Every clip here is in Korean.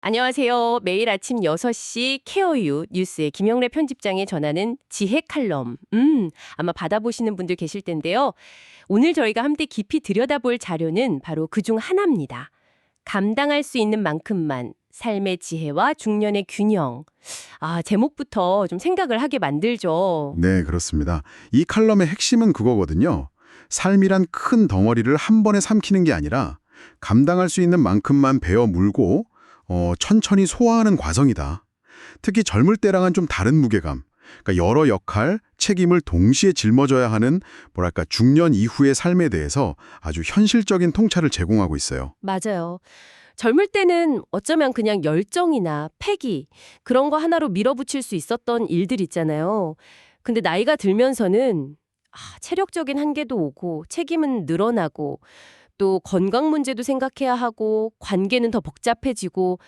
안녕하세요. 매일 아침 6시 케어유 뉴스의 김영래 편집장이 전하는 지혜 칼럼. 아마 받아보시는 분들 계실 텐데요. 오늘 저희가 함께 깊이 들여다볼 자료는 바로 그중 하나입니다. 감당할 수 있는 만큼만 삶의 지혜와 중년의 균형. 제목부터 좀 생각을 하게 만들죠. 네, 그렇습니다. 이 칼럼의 핵심은 그거거든요. 삶이란 큰 덩어리를 한 번에 삼키는 게 아니라 감당할 수 있는 만큼만 베어 물고 천천히 소화하는 과정이다. 특히 젊을 때랑은 좀 다른 무게감. 그러니까 여러 역할, 책임을 동시에 짊어져야 하는 뭐랄까 중년 이후의 삶에 대해서 아주 현실적인 통찰을 제공하고 있어요. 맞아요. 젊을 때는 어쩌면 그냥 열정이나 패기, 그런 거 하나로 밀어붙일 수 있었던 일들 있잖아요. 근데 나이가 들면서는 체력적인 한계도 오고 책임은 늘어나고 또 건강 문제도 생각해야 하고 관계는 더 복잡해지고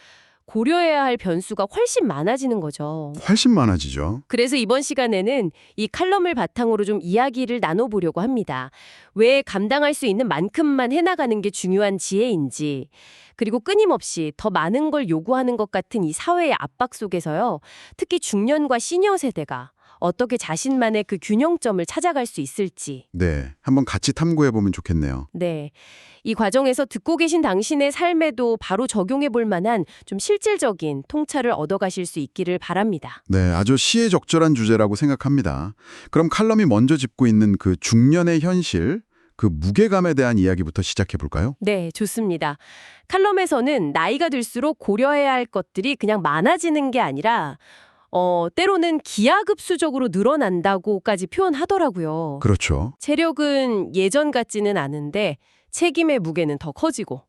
고려해야 할 변수가 훨씬 많아지는 거죠. 훨씬 많아지죠. 그래서 이번 시간에는 이 칼럼을 바탕으로 좀 이야기를 나눠보려고 합니다. 왜 감당할 수 있는 만큼만 해나가는 게 중요한 지혜인지, 그리고 끊임없이 더 많은 걸 요구하는 것 같은 이 사회의 압박 속에서요, 특히 중년과 시니어 세대가 어떻게 자신만의 그 균형점을 찾아갈 수 있을지. 네, 한번 같이 탐구해보면 좋겠네요. 네. 이 과정에서 듣고 계신 당신의 삶에도 바로 적용해 볼 만한 좀 실질적인 통찰을 얻어가실 수 있기를 바랍니다. 네, 아주 시에 적절한 주제라고 생각합니다. 그럼 칼럼이 먼저 짚고 있는 그 중년의 현실, 그 무게감에 대한 이야기부터 시작해 볼까요? 네, 좋습니다. 칼럼에서는 나이가 들수록 고려해야 할 것들이 그냥 많아지는 게 아니라 때로는 기하급수적으로 늘어난다고까지 표현하더라고요. 그렇죠. 체력은 예전 같지는 않은데 책임의 무게는 더 커지고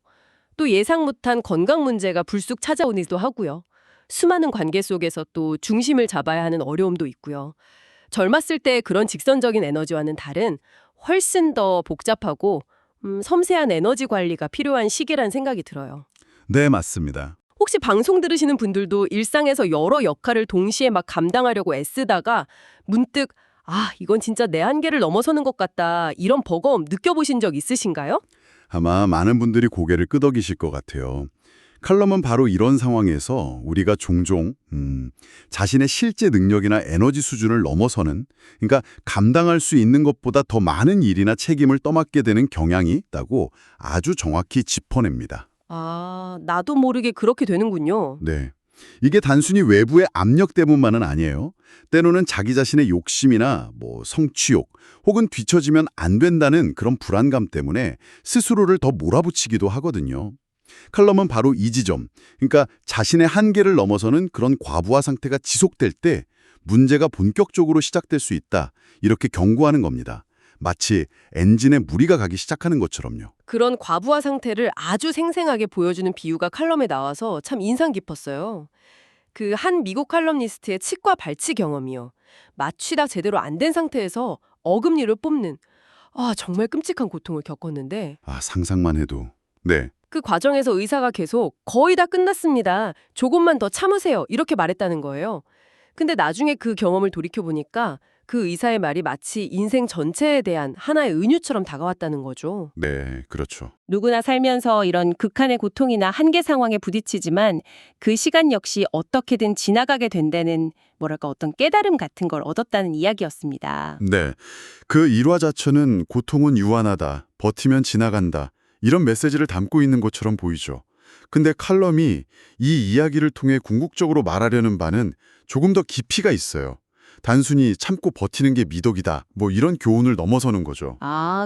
또 예상 못한 건강 문제가 불쑥 찾아오기도 하고요. 수많은 관계 속에서 또 중심을 잡아야 하는 어려움도 있고요. 젊었을 때 그런 직선적인 에너지와는 다른 훨씬 더 복잡하고 섬세한 에너지 관리가 필요한 시기란 생각이 들어요. 네, 맞습니다. 혹시 방송 들으시는 분들도 일상에서 여러 역할을 동시에 막 감당하려고 애쓰다가 문득 이건 진짜 내 한계를 넘어서는 것 같다. 이런 버거움 느껴보신 적 있으신가요? 아마 많은 분들이 고개를 끄덕이실 것 같아요. 칼럼은 바로 이런 상황에서 우리가 종종 자신의 실제 능력이나 에너지 수준을 넘어서는, 그러니까 감당할 수 있는 것보다 더 많은 일이나 책임을 떠맡게 되는 경향이 있다고 아주 정확히 짚어냅니다. 나도 모르게 그렇게 되는군요. 네. 이게 단순히 외부의 압력 때문만은 아니에요. 때로는 자기 자신의 욕심이나 성취욕 혹은 뒤처지면 안 된다는 그런 불안감 때문에 스스로를 더 몰아붙이기도 하거든요. 칼럼은 바로 이 지점, 그러니까 자신의 한계를 넘어서는 그런 과부하 상태가 지속될 때 문제가 본격적으로 시작될 수 있다, 이렇게 경고하는 겁니다. 마치 엔진에 무리가 가기 시작하는 것처럼요. 그런 과부하 상태를 아주 생생하게 보여주는 비유가 칼럼에 나와서 참 인상 깊었어요. 그 한 미국 칼럼니스트의 치과 발치 경험이요. 마취다 제대로 안 된 상태에서 어금니를 뽑는 정말 끔찍한 고통을 겪었는데 상상만 해도. 네. 그 과정에서 의사가 계속 거의 다 끝났습니다. 조금만 더 참으세요. 이렇게 말했다는 거예요. 근데 나중에 그 경험을 돌이켜보니까 그 의사의 말이 마치 인생 전체에 대한 하나의 은유처럼 다가왔다는 거죠. 네, 그렇죠. 누구나 살면서 이런 극한의 고통이나 한계 상황에 부딪히지만 그 시간 역시 어떻게든 지나가게 된다는 어떤 깨달음 같은 걸 얻었다는 이야기였습니다. 네. 그 일화 자체는 고통은 유한하다, 버티면 지나간다, 이런 메시지를 담고 있는 것처럼 보이죠. 근데 칼럼이 이 이야기를 통해 궁극적으로 말하려는 바는 조금 더 깊이가 있어요. 단순히 참고 버티는 게 미덕이다, 이런 교훈을 넘어서는 거죠.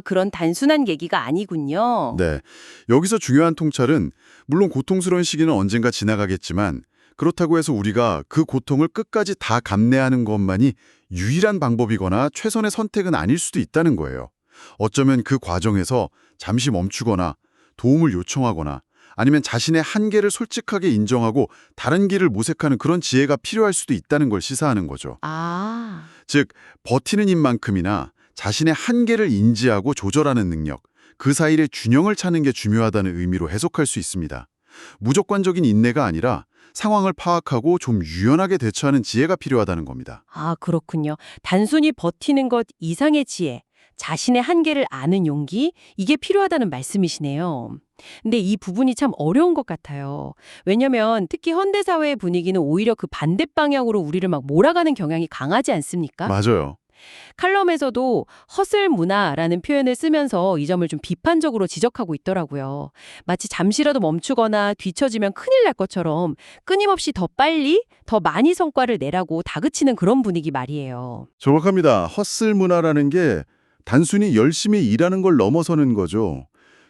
그런 단순한 얘기가 아니군요. 네. 여기서 중요한 통찰은 물론 고통스러운 시기는 언젠가 지나가겠지만 그렇다고 해서 우리가 그 고통을 끝까지 다 감내하는 것만이 유일한 방법이거나 최선의 선택은 아닐 수도 있다는 거예요. 어쩌면 그 과정에서 잠시 멈추거나 도움을 요청하거나 아니면 자신의 한계를 솔직하게 인정하고 다른 길을 모색하는 그런 지혜가 필요할 수도 있다는 걸 시사하는 거죠. 즉, 버티는 힘만큼이나 자신의 한계를 인지하고 조절하는 능력, 그 사이의 균형을 찾는 게 중요하다는 의미로 해석할 수 있습니다. 무조건적인 인내가 아니라 상황을 파악하고 좀 유연하게 대처하는 지혜가 필요하다는 겁니다. 그렇군요. 단순히 버티는 것 이상의 지혜, 자신의 한계를 아는 용기, 이게 필요하다는 말씀이시네요. 근데 이 부분이 참 어려운 것 같아요. 왜냐면 특히 현대사회의 분위기는 오히려 그 반대 방향으로 우리를 막 몰아가는 경향이 강하지 않습니까? 맞아요. 칼럼에서도 허슬 문화라는 표현을 쓰면서 이 점을 좀 비판적으로 지적하고 있더라고요. 마치 잠시라도 멈추거나 뒤처지면 큰일 날 것처럼 끊임없이 더 빨리, 더 많이 성과를 내라고 다그치는 그런 분위기 말이에요. 정확합니다. 헛슬 문화라는 게 단순히 열심히 일하는 걸 넘어서는 거죠.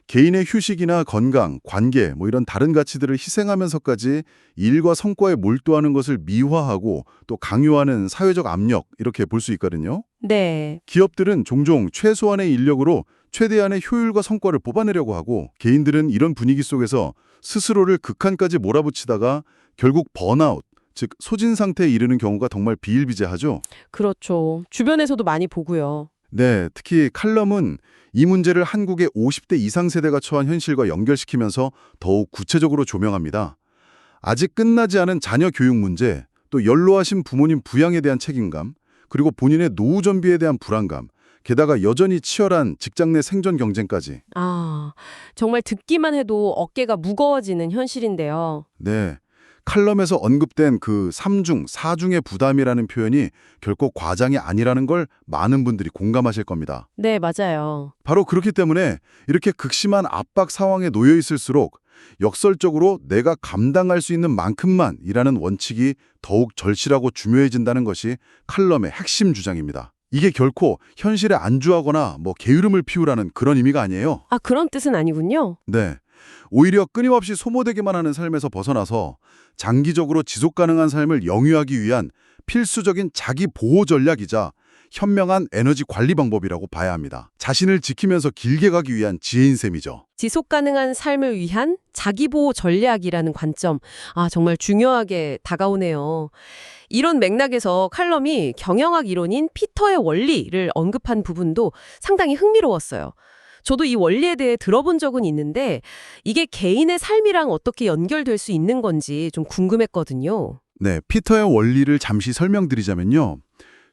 개인의 휴식이나 건강, 관계, 이런 다른 가치들을 희생하면서까지 일과 성과에 몰두하는 것을 미화하고 또 강요하는 사회적 압력, 이렇게 볼 수 있거든요. 네. 기업들은 종종 최소한의 인력으로 최대한의 효율과 성과를 뽑아내려고 하고, 개인들은 이런 분위기 속에서 스스로를 극한까지 몰아붙이다가 결국 번아웃, 즉 소진 상태에 이르는 경우가 정말 비일비재하죠. 그렇죠. 주변에서도 많이 보고요. 네, 특히 칼럼은 이 문제를 한국의 50대 이상 세대가 처한 현실과 연결시키면서 더욱 구체적으로 조명합니다. 아직 끝나지 않은 자녀 교육 문제, 또 연로하신 부모님 부양에 대한 책임감, 그리고 본인의 노후 전비에 대한 불안감, 게다가 여전히 치열한 직장 내 생존 경쟁까지. 아, 정말 듣기만 해도 어깨가 무거워지는 현실인데요. 네, 칼럼에서 언급된 그 3중, 4중의 부담이라는 표현이 결코 과장이 아니라는 걸 많은 분들이 공감하실 겁니다. 네, 맞아요. 바로 그렇기 때문에 이렇게 극심한 압박 상황에 놓여 있을수록 역설적으로 내가 감당할 수 있는 만큼만 이라는 원칙이 더욱 절실하고 중요해진다는 것이 칼럼의 핵심 주장입니다. 이게 결코 현실에 안주하거나 게으름을 피우라는 그런 의미가 아니에요. 아, 그런 뜻은 아니군요. 네. 오히려 끊임없이 소모되기만 하는 삶에서 벗어나서 장기적으로 지속 가능한 삶을 영위하기 위한 필수적인 자기 보호 전략이자 현명한 에너지 관리 방법이라고 봐야 합니다. 자신을 지키면서 길게 가기 위한 지혜인 셈이죠. 지속 가능한 삶을 위한 자기보호 전략이라는 관점. 아, 정말 중요하게 다가오네요. 이런 맥락에서 칼럼이 경영학 이론인 피터의 원리를 언급한 부분도 상당히 흥미로웠어요. 저도 이 원리에 대해 들어본 적은 있는데 이게 개인의 삶이랑 어떻게 연결될 수 있는 건지 좀 궁금했거든요. 네, 피터의 원리를 잠시 설명드리자면요.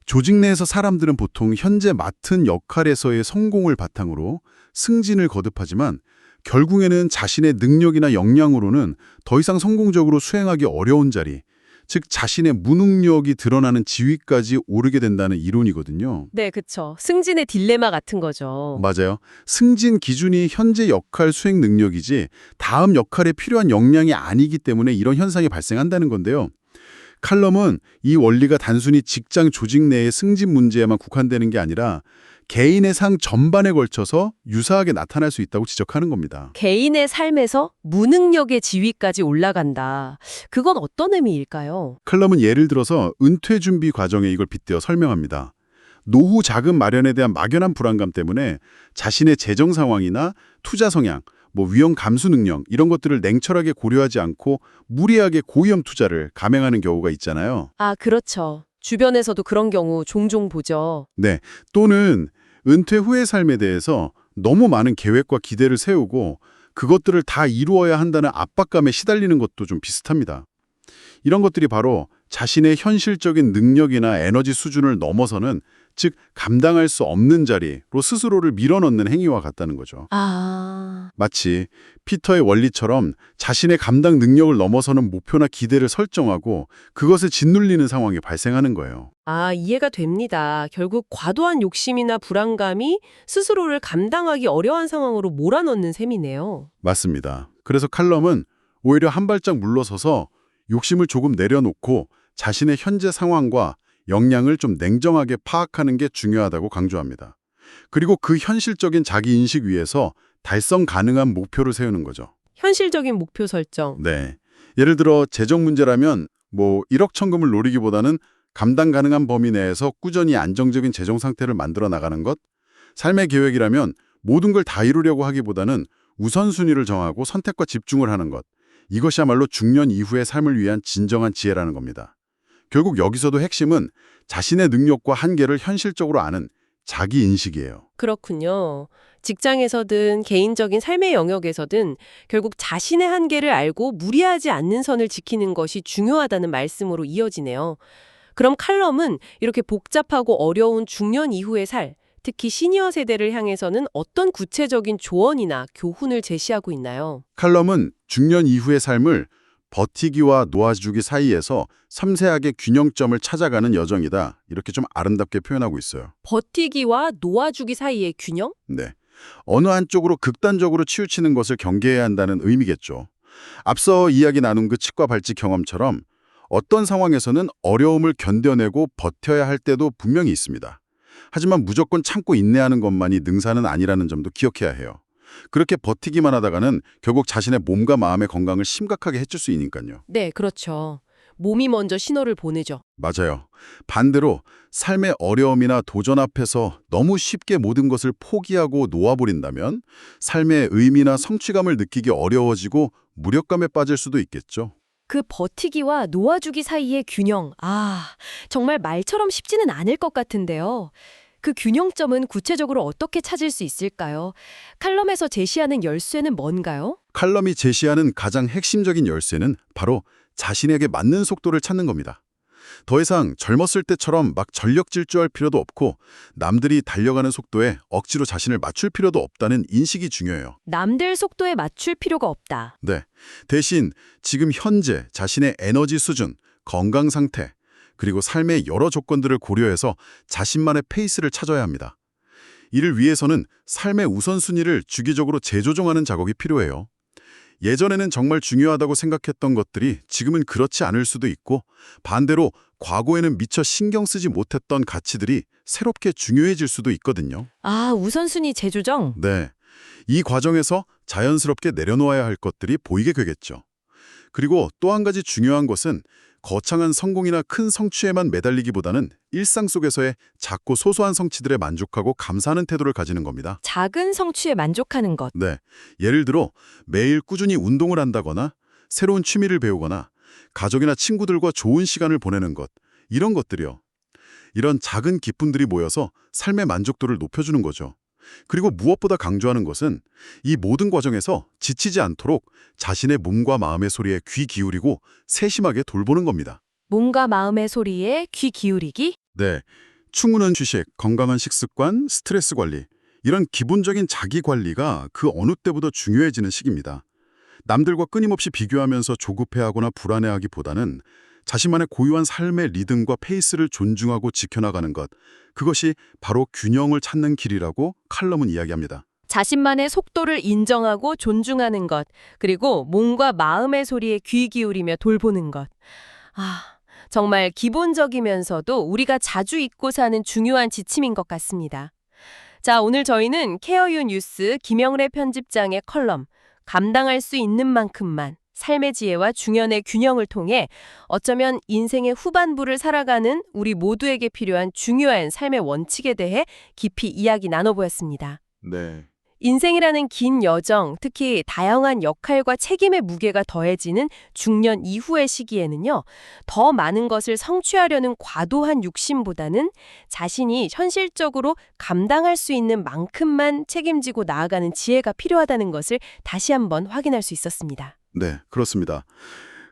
조직 내에서 사람들은 보통 현재 맡은 역할에서의 성공을 바탕으로 승진을 거듭하지만 결국에는 자신의 능력이나 역량으로는 더 이상 성공적으로 수행하기 어려운 자리, 즉 자신의 무능력이 드러나는 지위까지 오르게 된다는 이론이거든요. 네, 그쵸. 승진의 딜레마 같은 거죠. 맞아요. 승진 기준이 현재 역할 수행 능력이지 다음 역할에 필요한 역량이 아니기 때문에 이런 현상이 발생한다는 건데요. 칼럼은 이 원리가 단순히 직장 조직 내의 승진 문제에만 국한되는 게 아니라 개인의 상 전반에 걸쳐서 유사하게 나타날 수 있다고 지적하는 겁니다. 개인의 삶에서 무능력의 지위까지 올라간다. 그건 어떤 의미일까요? 칼럼은 예를 들어서 은퇴 준비 과정에 이걸 빗대어 설명합니다. 노후 자금 마련에 대한 막연한 불안감 때문에 자신의 재정 상황이나 투자 성향, 위험 감수 능력 이런 것들을 냉철하게 고려하지 않고 무리하게 고위험 투자를 감행하는 경우가 있잖아요. 아, 그렇죠. 주변에서도 그런 경우 종종 보죠. 네, 또는 은퇴 후의 삶에 대해서 너무 많은 계획과 기대를 세우고 그것들을 다 이루어야 한다는 압박감에 시달리는 것도 좀 비슷합니다. 이런 것들이 바로 자신의 현실적인 능력이나 에너지 수준을 넘어서는, 즉 감당할 수 없는 자리로 스스로를 밀어넣는 행위와 같다는 거죠. 아, 마치 피터의 원리처럼 자신의 감당 능력을 넘어서는 목표나 기대를 설정하고 그것에 짓눌리는 상황이 발생하는 거예요. 아, 이해가 됩니다. 결국 과도한 욕심이나 불안감이 스스로를 감당하기 어려운 상황으로 몰아넣는 셈이네요. 맞습니다. 그래서 칼럼은 오히려 한 발짝 물러서서 욕심을 조금 내려놓고 자신의 현재 상황과 역량을 좀 냉정하게 파악하는 게 중요하다고 강조합니다. 그리고 그 현실적인 자기인식 위에서 달성 가능한 목표를 세우는 거죠. 현실적인 목표 설정. 네. 예를 들어 재정 문제라면 1억 천금을 노리기보다는 감당 가능한 범위 내에서 꾸준히 안정적인 재정 상태를 만들어 나가는 것, 삶의 계획이라면 모든 걸 다 이루려고 하기보다는 우선순위를 정하고 선택과 집중을 하는 것, 이것이야말로 중년 이후의 삶을 위한 진정한 지혜라는 겁니다. 결국 여기서도 핵심은 자신의 능력과 한계를 현실적으로 아는 자기인식이에요. 그렇군요. 직장에서든 개인적인 삶의 영역에서든 결국 자신의 한계를 알고 무리하지 않는 선을 지키는 것이 중요하다는 말씀으로 이어지네요. 그럼 칼럼은 이렇게 복잡하고 어려운 중년 이후의 살, 특히 시니어 세대를 향해서는 어떤 구체적인 조언이나 교훈을 제시하고 있나요? 칼럼은 중년 이후의 삶을 버티기와 놓아주기 사이에서 섬세하게 균형점을 찾아가는 여정이다. 이렇게 좀 아름답게 표현하고 있어요. 버티기와 놓아주기 사이의 균형? 네. 어느 한쪽으로 극단적으로 치우치는 것을 경계해야 한다는 의미겠죠. 앞서 이야기 나눈 그 치과 발직 경험처럼 어떤 상황에서는 어려움을 견뎌내고 버텨야 할 때도 분명히 있습니다. 하지만 무조건 참고 인내하는 것만이 능사는 아니라는 점도 기억해야 해요. 그렇게 버티기만 하다가는 결국 자신의 몸과 마음의 건강을 심각하게 해칠 수 있으니까요. 네, 그렇죠. 몸이 먼저 신호를 보내죠. 맞아요. 반대로 삶의 어려움이나 도전 앞에서 너무 쉽게 모든 것을 포기하고 놓아버린다면 삶의 의미나 성취감을 느끼기 어려워지고 무력감에 빠질 수도 있겠죠. 그 버티기와 놓아주기 사이의 균형. 정말 말처럼 쉽지는 않을 것 같은데요. 그 균형점은 구체적으로 어떻게 찾을 수 있을까요? 칼럼에서 제시하는 열쇠는 뭔가요? 칼럼이 제시하는 가장 핵심적인 열쇠는 바로 자신에게 맞는 속도를 찾는 겁니다. 더 이상 젊었을 때처럼 막 전력 질주할 필요도 없고 남들이 달려가는 속도에 억지로 자신을 맞출 필요도 없다는 인식이 중요해요. 남들 속도에 맞출 필요가 없다. 네. 대신 지금 현재 자신의 에너지 수준, 건강 상태, 그리고 삶의 여러 조건들을 고려해서 자신만의 페이스를 찾아야 합니다. 이를 위해서는 삶의 우선순위를 주기적으로 재조정하는 작업이 필요해요. 예전에는 정말 중요하다고 생각했던 것들이 지금은 그렇지 않을 수도 있고 반대로 과거에는 미처 신경 쓰지 못했던 가치들이 새롭게 중요해질 수도 있거든요. 우선순위 재조정? 네. 이 과정에서 자연스럽게 내려놓아야 할 것들이 보이게 되겠죠. 그리고 또 한 가지 중요한 것은 거창한 성공이나 큰 성취에만 매달리기보다는 일상 속에서의 작고 소소한 성취들에 만족하고 감사하는 태도를 가지는 겁니다. 작은 성취에 만족하는 것. 네. 예를 들어 매일 꾸준히 운동을 한다거나 새로운 취미를 배우거나 가족이나 친구들과 좋은 시간을 보내는 것, 이런 것들이요. 이런 작은 기쁨들이 모여서 삶의 만족도를 높여주는 거죠. 그리고 무엇보다 강조하는 것은 이 모든 과정에서 지치지 않도록 자신의 몸과 마음의 소리에 귀 기울이고 세심하게 돌보는 겁니다. 몸과 마음의 소리에 귀 기울이기? 네. 충분한 휴식, 건강한 식습관, 스트레스 관리, 이런 기본적인 자기 관리가 그 어느 때보다 중요해지는 시기입니다. 남들과 끊임없이 비교하면서 조급해하거나 불안해하기보다는 자신만의 고유한 삶의 리듬과 페이스를 존중하고 지켜나가는 것, 그것이 바로 균형을 찾는 길이라고 칼럼은 이야기합니다. 자신만의 속도를 인정하고 존중하는 것, 그리고 몸과 마음의 소리에 귀 기울이며 돌보는 것. 정말 기본적이면서도 우리가 자주 잊고 사는 중요한 지침인 것 같습니다. 자, 오늘 저희는 케어유 뉴스 김영래 편집장의 컬럼 감당할 수 있는 만큼만 삶의 지혜와 중연의 균형을 통해 어쩌면 인생의 후반부를 살아가는 우리 모두에게 필요한 중요한 삶의 원칙에 대해 깊이 이야기 나눠보았습니다. 네. 인생이라는 긴 여정, 특히 다양한 역할과 책임의 무게가 더해지는 중년 이후의 시기에는요, 더 많은 것을 성취하려는 과도한 욕심보다는 자신이 현실적으로 감당할 수 있는 만큼만 책임지고 나아가는 지혜가 필요하다는 것을 다시 한번 확인할 수 있었습니다. 네, 그렇습니다.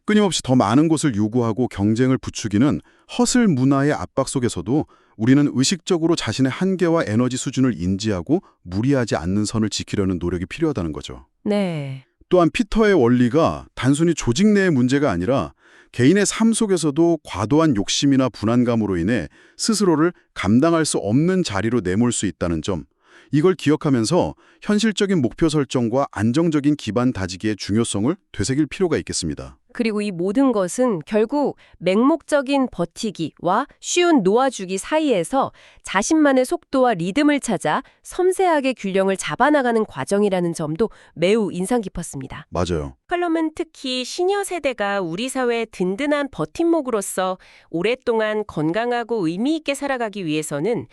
끊임없이 더 많은 것을 요구하고 경쟁을 부추기는 허슬 문화의 압박 속에서도 우리는 의식적으로 자신의 한계와 에너지 수준을 인지하고 무리하지 않는 선을 지키려는 노력이 필요하다는 거죠. 네. 또한 피터의 원리가 단순히 조직 내의 문제가 아니라 개인의 삶 속에서도 과도한 욕심이나 불안감으로 인해 스스로를 감당할 수 없는 자리로 내몰 수 있다는 점, 이걸 기억하면서 현실적인 목표 설정과 안정적인 기반 다지기의 중요성을 되새길 필요가 있겠습니다. 그리고 이 모든 것은 결국 맹목적인 버티기와 쉬운 놓아주기 사이에서 자신만의 속도와 리듬을 찾아 섬세하게 균형을 잡아나가는 과정이라는 점도 매우 인상 깊었습니다. 맞아요. 컬럼은 특히 시니어 세대가 우리 사회의 든든한 버팀목으로서 오랫동안 건강하고 의미 있게 살아가기 위해서는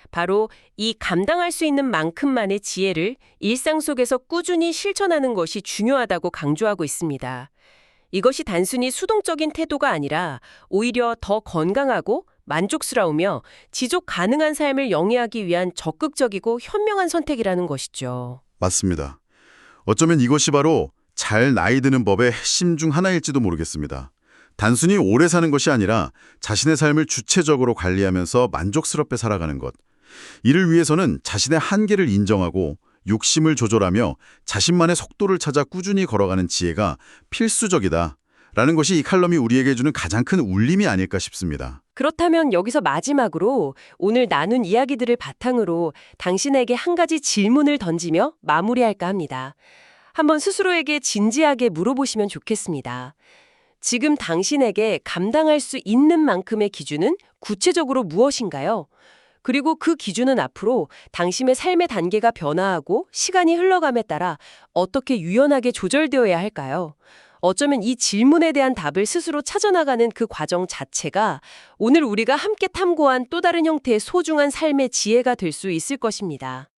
바로 이 감당할 수 있는 만큼만의 지혜를 일상 속에서 꾸준히 실천하는 것이 중요하다고 강조하고 있습니다. 이것이 단순히 수동적인 태도가 아니라 오히려 더 건강하고 만족스러우며 지속 가능한 삶을 영위하기 위한 적극적이고 현명한 선택이라는 것이죠. 맞습니다. 어쩌면 이것이 바로 잘 나이 드는 법의 핵심 중 하나일지도 모르겠습니다. 단순히 오래 사는 것이 아니라 자신의 삶을 주체적으로 관리하면서 만족스럽게 살아가는 것. 이를 위해서는 자신의 한계를 인정하고 욕심을 조절하며 자신만의 속도를 찾아 꾸준히 걸어가는 지혜가 필수적이다. 라는 것이 이 칼럼이 우리에게 주는 가장 큰 울림이 아닐까 싶습니다. 그렇다면 여기서 마지막으로 오늘 나눈 이야기들을 바탕으로 당신에게 한 가지 질문을 던지며 마무리할까 합니다. 한번 스스로에게 진지하게 물어보시면 좋겠습니다. 지금 당신에게 감당할 수 있는 만큼의 기준은 구체적으로 무엇인가요? 그리고 그 기준은 앞으로 당신의 삶의 단계가 변화하고 시간이 흘러감에 따라 어떻게 유연하게 조절되어야 할까요? 어쩌면 이 질문에 대한 답을 스스로 찾아나가는 그 과정 자체가 오늘 우리가 함께 탐구한 또 다른 형태의 소중한 삶의 지혜가 될 수 있을 것입니다.